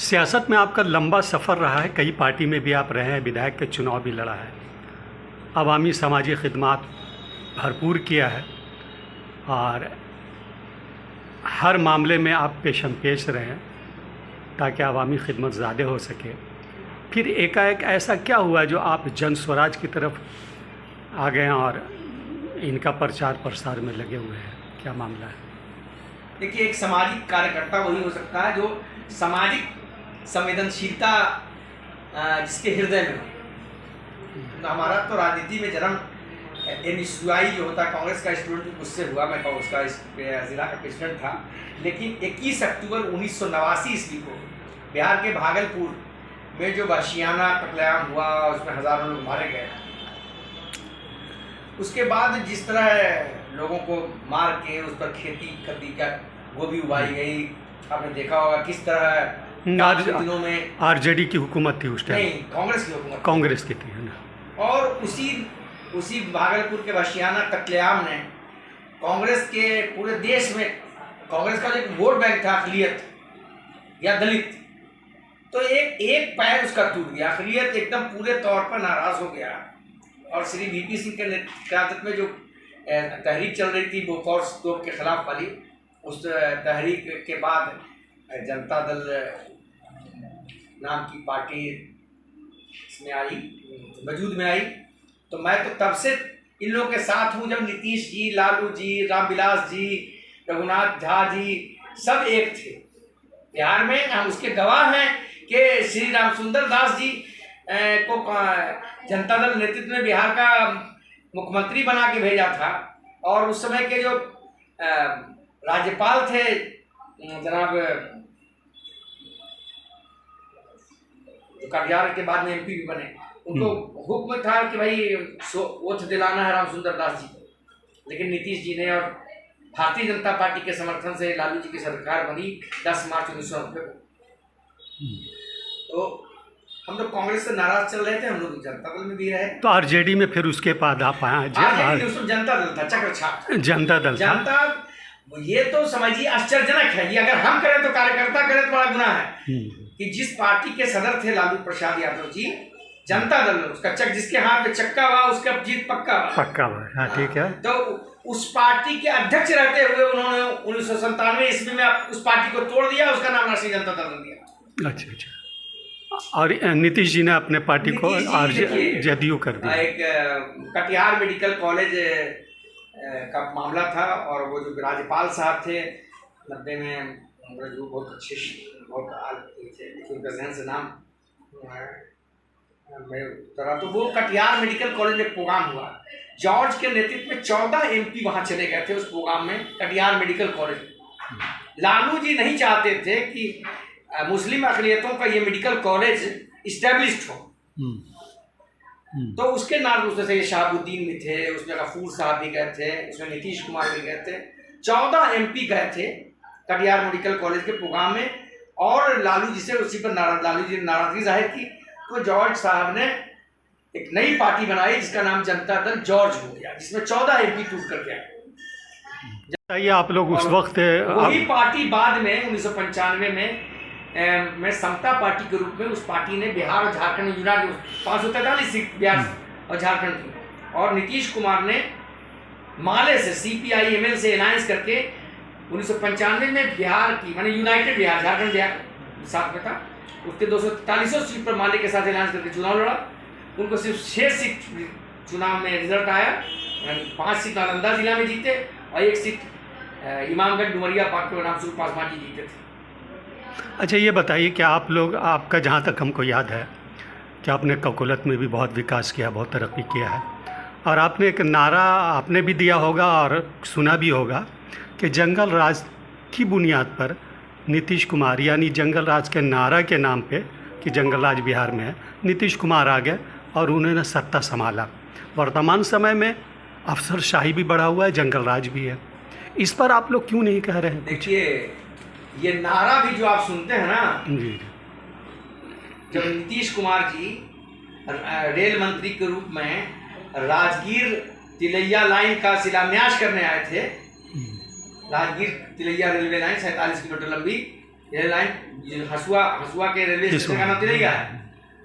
सियासत में आपका लंबा सफ़र रहा है, कई पार्टी में भी आप रहे हैं, विधायक के चुनाव भी लड़ा है, अवामी समाजी खिदमात भरपूर किया है और हर मामले में आप पेश रहे हैं ताकि अवामी खिदमत ज़्यादा हो सके। फिर एकाएक ऐसा क्या हुआ जो आप जन स्वराज की तरफ आ गए और इनका प्रचार प्रसार में लगे हुए हैं, क्या मामला है? देखिए, एक सामाजिक कार्यकर्ता वही हो सकता है जो सामाजिक संवेदनशीलता जिसके हृदय में हो। हमारा तो राजनीति में जन्म NSUI जो होता है, कांग्रेस का स्टूडेंट, उससे हुआ। मैं कांग्रेस का जिला का प्रेसिडेंट था। लेकिन 21 अक्टूबर 1989 ईस्वी को बिहार के भागलपुर में जो वहशियाना कत्लेआम हुआ, उसमें हजारों लोग मारे गए। उसके बाद जिस तरह लोगों को मार के उस पर खेती खती का गोभी उगाई गई, आपने देखा होगा किस तरह दिनों में RJD की हुकूमत थी उस टाइम। नहीं, कांग्रेस की हुकूमत, कांग्रेस की थी, है ना। और उसी भागलपुर के वहशियाना कत्लेआम ने कांग्रेस के पूरे देश में, कांग्रेस का जो एक वोट बैंक था अक़लियत या दलित, तो एक पैर उसका टूट गया। अक़लियत एकदम पूरे तौर पर नाराज हो गया और श्री VP सिंह के क़यादत में जो तहरीक चल रही थी बोफोर्स तोप के खिलाफ वाली, उस तहरीक के बाद जनता दल नाम की पार्टी इसमें आई, वजूद में आई। तो मैं तो तब से इन लोगों के साथ हूँ जब नीतीश जी, लालू जी, रामविलास जी, रघुनाथ झा जी सब एक थे बिहार में। हम उसके गवाह हैं कि श्री रामसुंदर दास जी को जनता दल नेतृत्व में बिहार का मुख्यमंत्री बना के भेजा था। और उस समय के जो राज्यपाल थे जनाब, जो कटिहार के बाद में MP भी बने, उनको हुक्म था कि भाई ओथ दिलाना है रामसुंदर दास जी को। लेकिन नीतीश जी ने और भारतीय जनता पार्टी के समर्थन से लालू जी की सरकार बनी 10 मार्च 1990 को। तो हम लोग कांग्रेस से नाराज चल रहे थे, हम लोग जनता दल में भी रहे। तो RJD में फिर उसके बाद आप आए? जनता दल था, चक्रछाप जनता दल था। जनता, ये तो समझिए आश्चर्यजनक है। ये अगर हम करें तो कार्यकर्ता करें तो बड़ा गुनाह है कि जिस पार्टी के सदर थे लालू प्रसाद यादव जी, जनता दल उसका चक, जिसके हाथ में चक्का हुआ उसका जीत पक्का हुआ। हाँ, ठीक है। तो उस पार्टी के अध्यक्ष रहते हुए उन्होंने 1997 ईस्वी में उस पार्टी को तोड़ दिया, उसका नाम राष्ट्रीय जनता दल दिया। अच्छा। और नीतीश जी ने अपने पार्टी को JDU कर दिया। एक कटिहार मेडिकल कॉलेज का मामला था और वो जो राज्यपाल साहब थे 90 में, बहुत अच्छे, बहुत उनका जहन से नाम तो वो कटिहार मेडिकल कॉलेज में प्रोग्राम हुआ। जॉर्ज के नेतृत्व में 14 MP वहाँ चले गए थे उस प्रोग्राम में, कटिहार मेडिकल कॉलेज। लालू जी नहीं चाहते थे कि मुस्लिम अक़लियतों का ये मेडिकल कॉलेज इस्टेब्लिश्ड हो। तो उसके नाम उसमें से ये शहाबुद्दीन भी थे, उसमें गफूर साहब भी गए थे, उसमें नीतीश कुमार भी गए थे। 14 MP गए थे कटिहार मेडिकल कॉलेज के प्रोग्राम में और लालू जी से उसी पर लालू जी ने नाराजगी जाहिर की। तो जॉर्ज साहब ने एक नई पार्टी बनाई जिसका नाम जनता दल जॉर्ज हो गया, जिसमें 14 MP टूट कर गया। ये आप लोग उस वक्त वही पार्टी बाद में 1995 में मैं समता पार्टी के रूप में उस पार्टी ने बिहार और झारखंड में 543 सीट बिहार और झारखंड की, और नीतीश कुमार ने माले से CPI-ML से अलायंस करके 1995 में बिहार की, माने यूनाइटेड बिहार, झारखंड बिहार साथ में था, उसके 243 सीट पर माले के साथ अलायंस करके चुनाव लड़ा। उनको सिर्फ 6 सीट चुनाव में रिजल्ट आया, 5 सीट नालंदा जिला में जीते और 1 सीट इमामगंज डुमरिया पार्टी के नाम से पासवान जी जीते थे। अच्छा, ये बताइए कि आप लोग, आपका जहाँ तक हमको याद है कि आपने ककुलत में भी बहुत विकास किया, बहुत तरक्की किया है, और आपने एक नारा आपने भी दिया होगा और सुना भी होगा कि जंगल राज की बुनियाद पर नीतीश कुमार, यानी जंगल राज के नारा के नाम पे कि जंगल राज बिहार में है, नीतीश कुमार आ गए और उन्होंने सत्ता संभाला। वर्तमान समय में अफसरशाही भी बढ़ा हुआ है, जंगल राज भी है। इस पर आप लोग क्यों नहीं कह रहे हैं? देखिए, ये नारा भी जो आप सुनते हैं ना जी, जब नीतीश कुमार जी रेल मंत्री के रूप में राजगीर तिलैया लाइन का शिलान्यास करने आए थे, Rajgir Tilaiya railway line 47 kilometre लंबी, रेल लाइन हसुआ के रेलवे स्टेशन का नाम तिलैया है।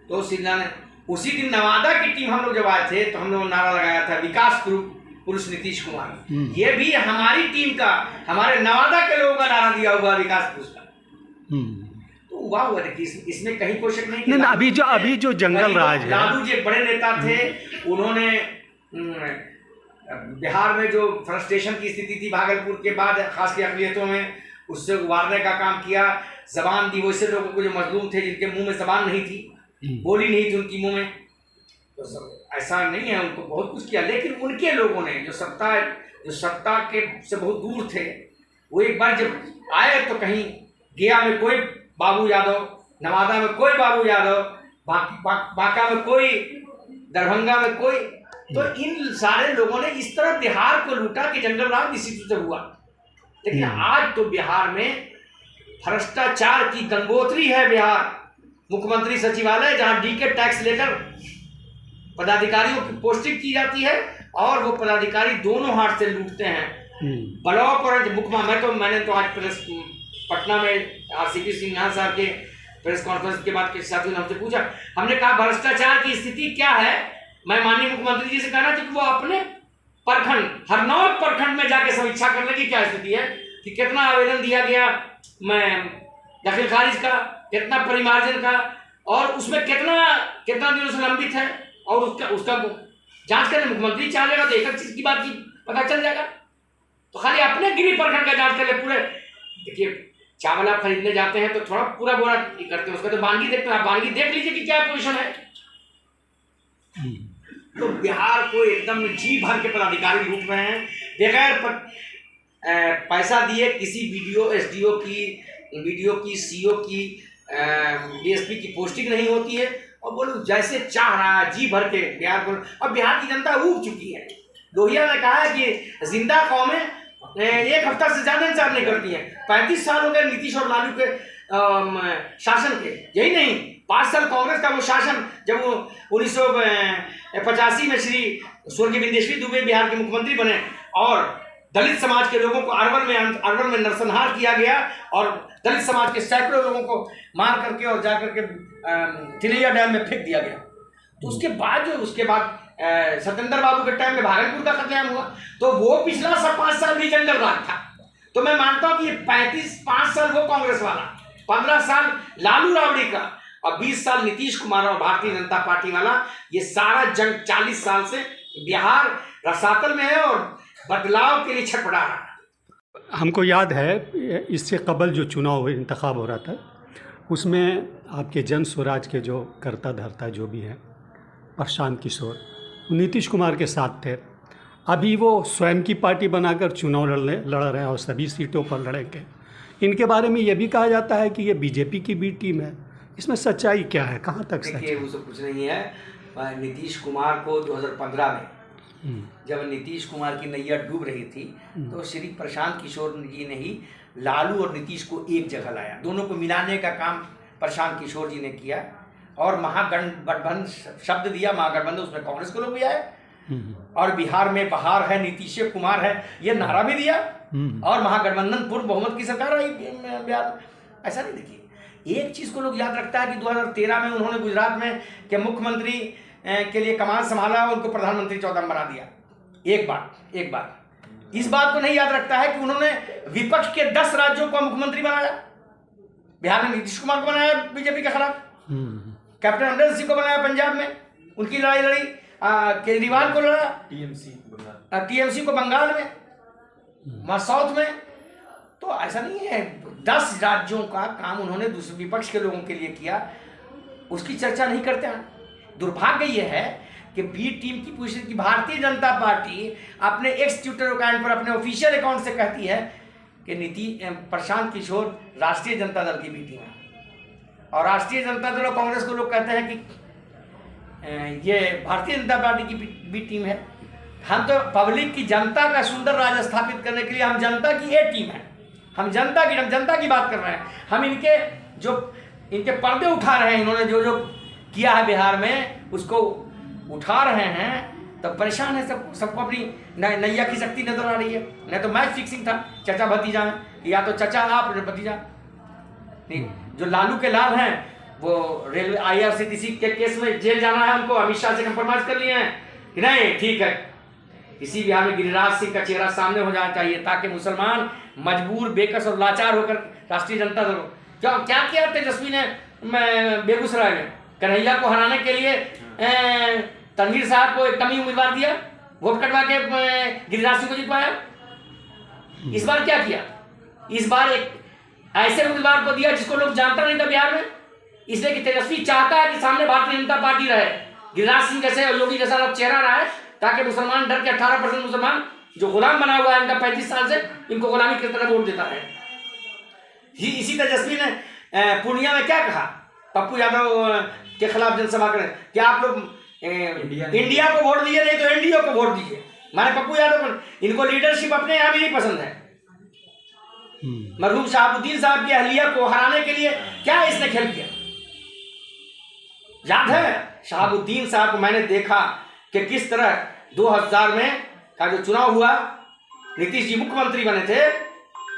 तो सिन्हा ने उसी दिन नवादा की टीम हम लोग जब आए थे तो हम लोग नारा लगाया था विकास पुरुष नीतीश कुमार। ये भी हमारी टीम का, हमारे नवादा के लोगों का नारा दिया हुआ विकास पुरुष का। तो हुआ देखिए, इसमें कहीं कोई शक नहीं। अभी जो जंगल राज है, लालू जी बड़े नेता थे, उन्होंने बिहार में जो फ्रस्ट्रेशन की स्थिति थी भागलपुर के बाद खास के अकलियतों में, उससे उबारने का काम किया। जबान दी वैसे लोगों को जो मजलूम थे, जिनके मुंह में जबान नहीं थी, बोली नहीं थी उनकी मुंह में, तो ऐसा नहीं है, उनको बहुत कुछ किया। लेकिन उनके लोगों ने जो सत्ता के से बहुत दूर थे, वो एक बार जब आए तो कहीं गया में कोई बाबू यादव, नवादा में कोई बाबू यादव, बांका में कोई, दरभंगा में कोई, तो इन सारे लोगों ने इस तरह बिहार को लूटा कि जंगल राज निश्चित से हुआ। लेकिन आज तो बिहार में भ्रष्टाचार की गंगोत्री है। बिहार मुख्यमंत्री सचिवालय, जहां डीके टैक्स लेकर पदाधिकारियों की पोस्टिंग की जाती है और वो पदाधिकारी दोनों हाथ से लूटते हैं। ब्लॉक और मैंने तो आज प्रेस पटना में आरसीपी सिन्हा साहब के प्रेस कॉन्फ्रेंस के बाद के साथियों ने हमसे पूछा, हमने कहा भ्रष्टाचार की स्थिति क्या है। मैं माननीय मुख्यमंत्री जी से कहना चाहिए कि वो अपने प्रखंड, हरनौत प्रखंड में जाके समीक्षा करने की क्या स्थिति है कि कितना आवेदन दिया गया मैं दाखिल खारिज का, कितना परिमार्जन का, और उसमें कितना दिनों से लंबित है, और उसका जांच करने मुख्यमंत्री चाहेगा तो एक चीज की बात की पता चल जाएगा। तो खाली अपने गृह प्रखंड का जांच कर ले पूरे। देखिए, चावल आप खरीदने जाते हैं तो थोड़ा पूरा बोरा करते हैं, उसका तो बानगी देखते हैं, आप बानगी देख लीजिए कि क्या पोजीशन है। तो बिहार को एकदम जी भर के पदाधिकारी लूट रहे हैं, बगैर पैसा दिए किसी बीडीओ, एसडीओ की, सीओ की, डीएसपी की पोस्टिंग नहीं होती है, और बोलो जैसे चाह रहा है जी भर के बिहार को। अब बिहार की जनता ऊब चुकी है। लोहिया ने कहा है कि जिंदा कौमें एक हफ्ता से ज्यादा इंतजार नहीं करती है। 35 साल हो गए नीतीश और लालू के शासन के, यही नहीं 5 साल कांग्रेस का वो शासन, जब वो 1985 में श्री स्वर्गीय विंदेश्वरी दुबे बिहार के मुख्यमंत्री बने और दलित समाज के लोगों को अरवल में नरसंहार किया गया और दलित समाज के सैकड़ों लोगों को मार करके और जा करके तिलैया डैम में फेंक दिया गया। तो उसके बाद सत्येंद्र बाबू के टाइम में भागलपुर का कत्लेआम हुआ। तो वो पिछला 5 साल भी जंगल राज था। तो मैं मानता हूं कि ये 5 साल वो कांग्रेस वाला, 15 साल लालू राबड़ी का और 20 साल नीतीश कुमार और भारतीय जनता पार्टी वाला, ये सारा जंग 40 साल से बिहार रसातल में है और बदलाव के लिए छटपटा रहा है। हमको याद है इससे कबल जो चुनाव इंतखाब हो रहा था, उसमें आपके जन स्वराज के जो करता धरता जो भी है प्रशांत किशोर, नीतीश कुमार के साथ थे। अभी वो स्वयं की पार्टी बनाकर चुनाव लड़ रहे हैं और सभी सीटों पर लड़ेंगे। इनके बारे में ये भी कहा जाता है कि ये बीजेपी की बी टीम है। इसमें सच्चाई क्या है, कहाँ तक सच है? वो सब कुछ नहीं है। नीतीश कुमार को 2015 में जब नीतीश कुमार की नैया डूब रही थी, तो श्री प्रशांत किशोर जी ने ही लालू और नीतीश को एक जगह लाया। दोनों को मिलाने का काम प्रशांत किशोर जी ने किया और महागठबंधन शब्द दिया। महागठबंधन, उसमें कांग्रेस के लोग भी आए और बिहार में बहार है, नीतीश कुमार है, ये नारा भी दिया और महागठबंधन पूर्ण बहुमत की सरकार आई बिहार। ऐसा नहीं, देखिए एक चीज को लोग याद रखता है कि 2013 में उन्होंने गुजरात में के मुख्यमंत्री के लिए कमान संभाला और उनको प्रधानमंत्री 14 बना दिया। एक बात इस बात को नहीं याद रखता है कि उन्होंने विपक्ष के 10 राज्यों को मुख्यमंत्री बनाया। बिहार में नीतीश कुमार को बनाया बीजेपी के खिलाफ, कैप्टन अमरिंदर सिंह को बनाया पंजाब में, उनकी लड़ाई लड़ी, केजरीवाल को लड़ा, टीएमसी को बंगाल में, वहां साउथ में। तो ऐसा नहीं है, 10 राज्यों का काम उन्होंने दूसरे विपक्ष के लोगों के लिए किया, उसकी चर्चा नहीं करते हैं। दुर्भाग्य यह है कि बी टीम की पोजीशन की भारतीय जनता पार्टी अपने एक्स ट्विटर अकाउंट पर, अपने ऑफिशियल अकाउंट से कहती है कि प्रशांत किशोर राष्ट्रीय जनता दल की बी टीम है और राष्ट्रीय जनता दल और कांग्रेस को लोग कहते हैं कि ये भारतीय जनता पार्टी की बी टीम है। हम तो पब्लिक की, जनता का सुंदर राज स्थापित करने के लिए हम जनता की ए टीम है। हम जनता की बात कर रहे हैं। हम इनके पर्दे उठा रहे हैं। इन्होंने जो किया है बिहार में उसको उठा रहे हैं, तो परेशान है सबको अपनी नैया की शक्ति नजर आ रही है। नहीं तो मैच फिक्सिंग था, चचा भतीजा में, या तो चचा आप भतीजा। नहीं, जो लालू के लाल हैं वो रेलवे IRCTC के केस में जेल जाना है उनको, अमित शाह से कंप्रोमाइज कर लिए हैं कि नहीं ठीक है। इसी बिहार में गिरिराज सिंह का चेहरा सामने हो जाना चाहिए ताकि मुसलमान मजबूर, बेकस और लाचार होकर राष्ट्रीय जनता दल क्या क्या किया तेजस्वी ने बेगूसराय में कन्हैया को हराने के लिए तनवीर साहब को एक कमी उम्मीदवार दिया, वोट कटवा के गिरिराज सिंह को जितवाया। इस बार क्या किया? इस बार एक ऐसे उम्मीदवार को दिया जिसको लोग जानता नहीं था बिहार में, इसलिए कि तेजस्वी चाहता है कि सामने भारतीय जनता पार्टी रहे, गिरिराज सिंह जैसे और योगी जैसा चेहरा रहा है, ताकि मुसलमान डर के 18% मुसलमान जो गुलाम बना हुआ है इनका 35 साल से, इनको गुलामी की तरह वोट देता है। इसी तेजस्वी ने पूर्णिया में क्या कहा, पप्पू यादव के खिलाफ जनसभा करें, क्या आप लोग इंडिया को वोट दीजिए नहीं तो एनडीए को वोट दीजिए। माने पप्पू यादव को, इनको लीडरशिप अपने यहाँ भी नहीं पसंद है। मरहूम शहाबुद्दीन साहब की अहलिया को हराने के लिए क्या इसने खेल किया, याद है? शहाबुद्दीन साहब को मैंने देखा कि किस तरह 2000 में का जो चुनाव हुआ, नीतीश जी मुख्यमंत्री बने थे,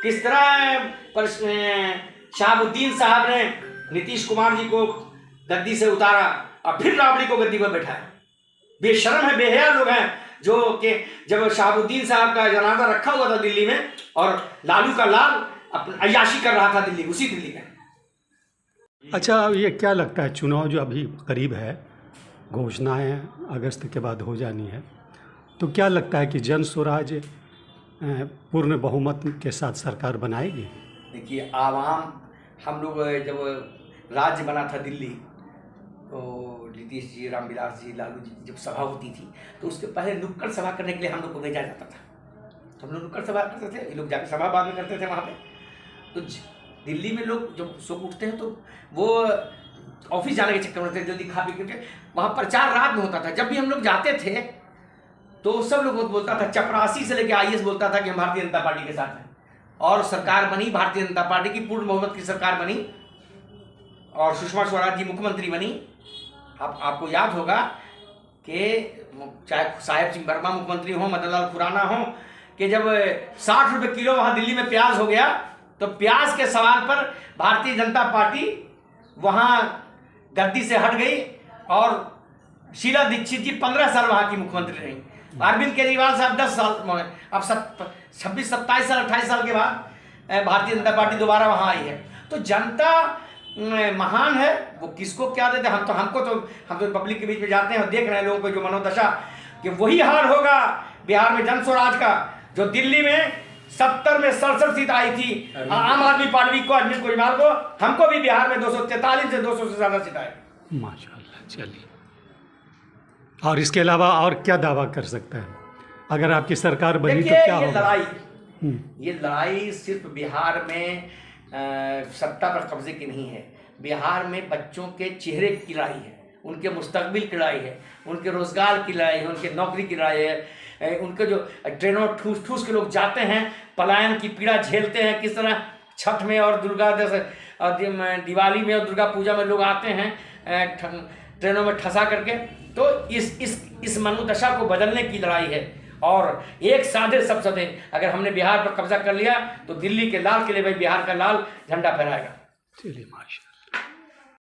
किस तरह पर शहाबुद्दीन साहब ने नीतीश कुमार जी को गद्दी से उतारा और फिर राबड़ी को गद्दी पर बैठाया। बेशर्म है, बेहया लोग हैं जो कि जब शहाबुद्दीन साहब का जनाजा रखा हुआ था दिल्ली में और लालू का लाल अपनी अय्याशी कर रहा था दिल्ली, उसी दिल्ली में। अच्छा, ये क्या लगता है, चुनाव जो अभी करीब है, घोषणाएं अगस्त के बाद हो जानी है, तो क्या लगता है कि जन स्वराज पूर्ण बहुमत के साथ सरकार बनाएगी? देखिए, आवाम, हम लोग जब राज्य बना था दिल्ली, तो नीतीश जी, रामविलास जी, लालू जी जब सभा होती थी तो उसके पहले नुक्कड़ सभा करने के लिए हम लोग को भेजा जाता था। तो हम लोग नुक्कड़ सभा करते थे, ये लोग जाकर सभा बाद में करते थे वहाँ पे। तो दिल्ली में लोग जब सुबह उठते हैं तो वो ऑफिस जाने के चक्कर में थे, जल्दी खा पी करके वहाँ प्रचार रात में होता था। जब भी हम लोग जाते थे तो सब लोग बोलता था, चपरासी से लेके IAS बोलता था कि हम भारतीय जनता पार्टी के साथ हैं, और सरकार बनी भारतीय जनता पार्टी की, पूर्ण बहुमत की सरकार बनी और सुषमा स्वराज जी मुख्यमंत्री बनी। अब आपको याद होगा कि चाहे साहेब सिंह वर्मा मुख्यमंत्री हो, मदन लाल खुराना हो, कि जब 60 रुपये किलो वहाँ दिल्ली में प्याज हो गया तो प्याज के सवाल पर भारतीय जनता पार्टी वहाँ गद्दी से हट गई और शीला दीक्षित जी 15 साल वहाँ की मुख्यमंत्री रही। अरविंद केजरीवाल साहब 10 साल, अब 26, 27 साल, 28 साल के बाद भारतीय जनता पार्टी दोबारा वहाँ आई है। तो जनता महान है, वो किसको क्या देते, हम तो पब्लिक के बीच में जाते हैं और देख रहे हैं लोगों को जो मनोदशा, कि वही हाल होगा बिहार में जन स्वराज का, जो दिल्ली में 70 में 67 सीट आई थी आम आदमी पार्टी को, अरविंद केजरीवाल को, हमको भी बिहार में 243 से 200 से ज्यादा सीट आए। माशाल्लाह। चलिए, और इसके अलावा और क्या दावा कर सकते हैं अगर आपकी सरकार बनी तो क्या होगा? ये लड़ाई सिर्फ बिहार में सत्ता पर कब्जे की नहीं है, बिहार में बच्चों के चेहरे की लड़ाई है, उनके मुस्तकबिल की लड़ाई है, उनके रोजगार की लड़ाई है, उनके नौकरी की लड़ाई है, उनके जो ट्रेनों ठूस ठूस के लोग जाते हैं, पलायन की पीड़ा झेलते हैं, किस तरह छठ में और दिवाली में और दुर्गा पूजा में लोग आते हैं ट्रेनों में ठसा करके। तो इस मनोदशा को बदलने की लड़ाई है, और एक साधे सब सधे, अगर हमने बिहार पर कब्जा कर लिया तो दिल्ली के लाल किले में बिहार का लाल झंडा फहराएगा। चलिए, माशाल्लाह।